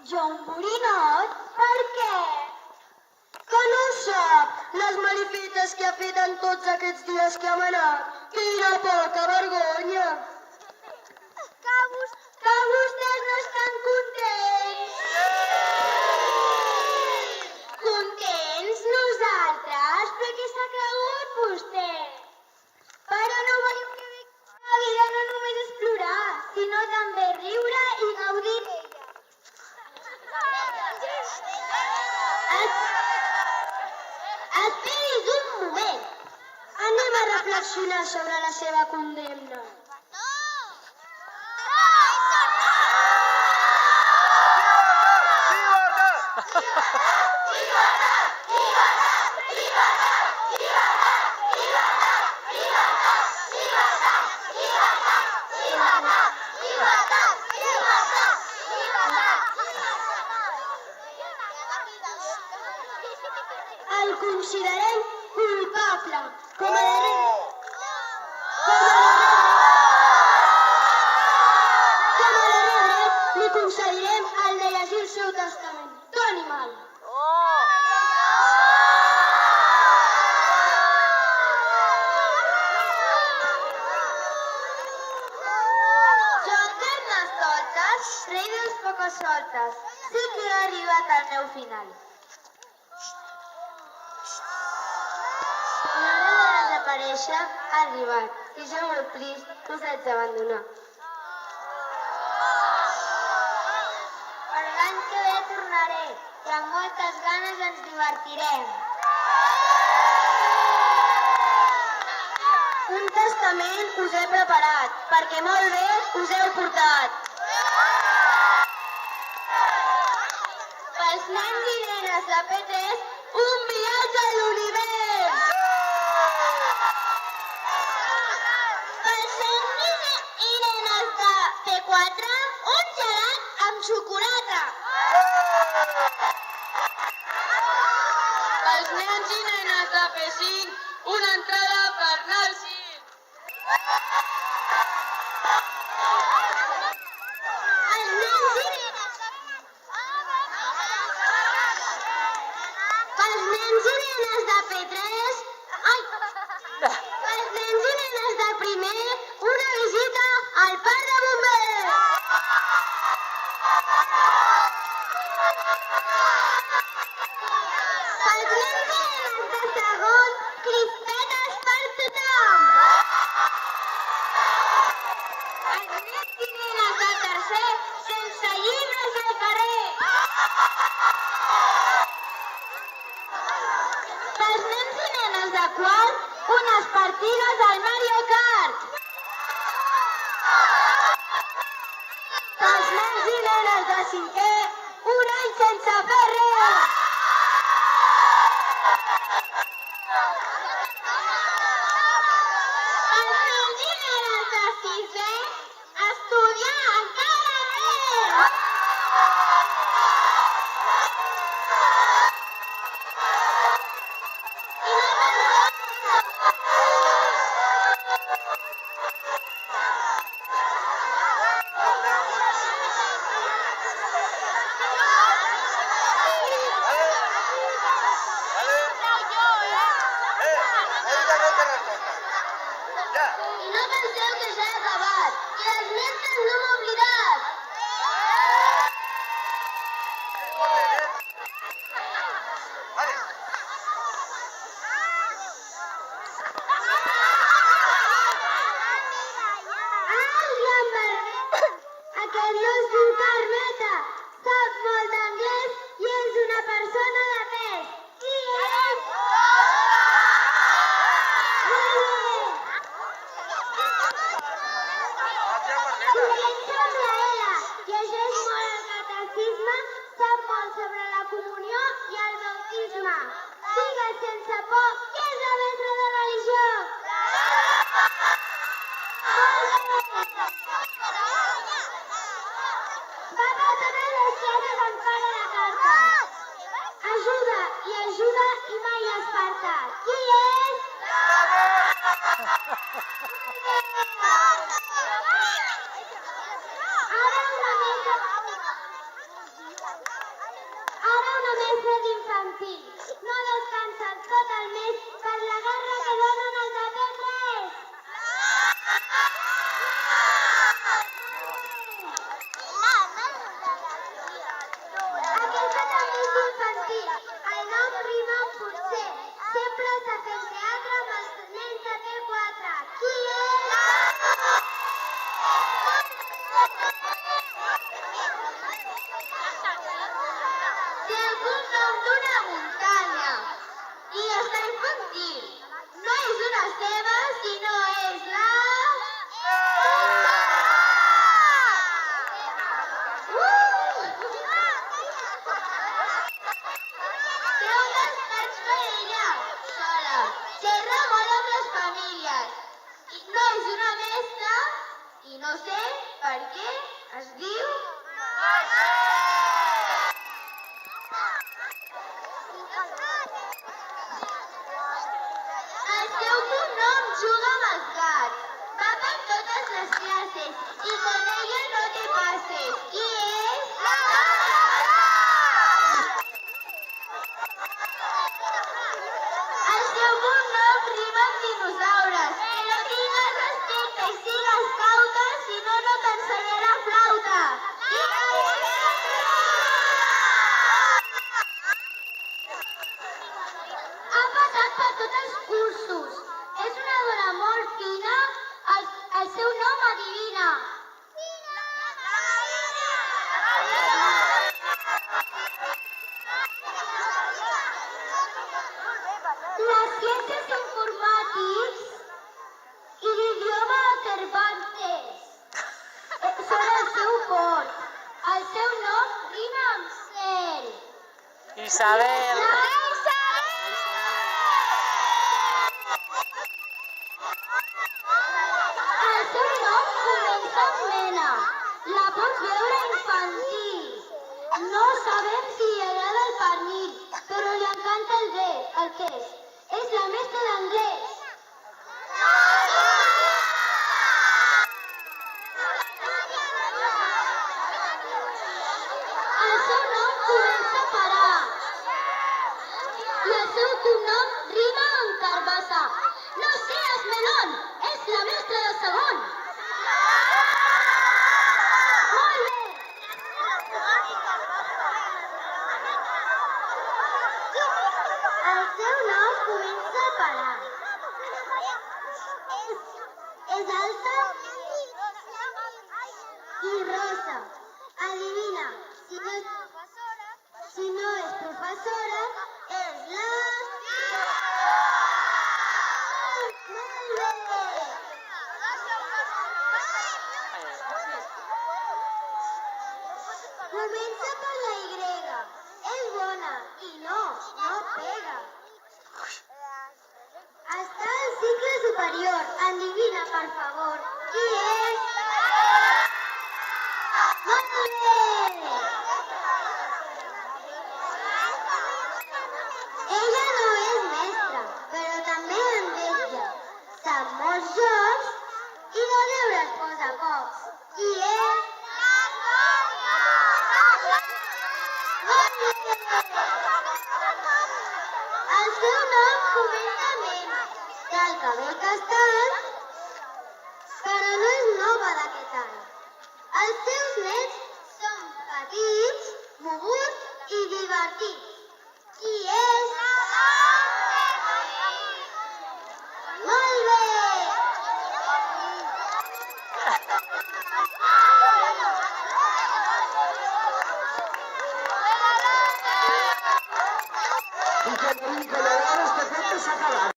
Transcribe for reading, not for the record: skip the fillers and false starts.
Jo un borinot? Per què? Que no ho sap, les malifetes que ha fet en tots aquests dies que ha manat. Quina poca vergonya! Que vostès no estan contents! Contents nosaltres? Però què s'ha cregut vostè? Però no volem que la vida no només és plorar, sinó també riure i gaudir d'ella. Esperi's un moment. Anem a reflexionar sobre la seva condemna. El considerem culpable. Com a darrer dret li concedirem el de llegir el seu testament. Doni mal. Jo, Carnestoltes, rei dels pocosoltes, sí que he arribat al meu final. L'hora de desaparèixer ha arribat i jo molt trist us haig d'abandonar. Per l'any que ve tornaré i amb moltes ganes ens divertirem. Un testament us he preparat perquè molt bé us heu portat. Pels nens i nenes de P3, un viatge a l'univers! Pels nens i nenes de P4, un gelat amb xocolata! Pels nens i nenes de P5, una entrada per anar al circ! Pels nens i nenes de P3... Pels nens i nenes de primer, una visita al parc de bombers! Pels nens i nenes de segon, crispetes per tothom! Pels nens i nenes de tercer, sense llibres al carrer! Pels nens i nenes de quart, unes partides al Mario Kart! Pels nens i nenes de cinquè, un any sense fer res! Pels nens i nenes de sisè, estudiar encara més! I no penseu que ja he acabat, que les mestres no m'he oblidat. Aquest no es diu Carmeta, sap molt d'anglès i és una persona de pes. Qui és? Llegeix molt el catecisme, sap molt sobre la comunió i el bautisme. Digues sense por, què és la mestra de religió? Va preparar les classes en fora de carta. Ajuda i mai Esparta. Qui és? Ara una mica... muntanya. I està infantil. No és una ceba, sinó és la... Té un despatx per ella, sola. Xerra molt amb les famílies. I no és una mestra i no sé per què es diu... El seu cognom juga amb els gats. Va per totes les classes i con ella no te pases. Qui és? El seu cognom rima amb dinosaures. Però tingues respecte i sigues cauta, si no, no t'ensenyarà flauta. Ha passat per tots els cursos. És una dona molt fina. El seu nom adivina. Les ciències informàtics i l'idioma Cervantes són el seu fort. El seu nom rima amb cel. Isabel. El seu nom comença amb mena. La pots veure infantil. No sabem si li agrada el pernil, però li encanta el peix. És la mestra d'anglès. El seu nom comença per A. I el seu cognom rima amb carbassa. No seas melón, és la mestra de segon. Molt bé. El seu nom comença per A. És alta i rosa. Adivina, si no és professora, és la... Molt bé! Comença per la Y. És bona i no pega. Està al cicle superior. Endevina, per favor. Qui és? Molt bé! Ella no és mestra, però també en vetlla. Sap molts jocs i de deures posa pocs. Qui és? Molt bé! El seu nom comença amb M. Té el cabell castany, però no és nova d'aquest any. Els seus nets són petits, moguts i divertits. Qui és? Molt bé! Y con el este efecto se acaba.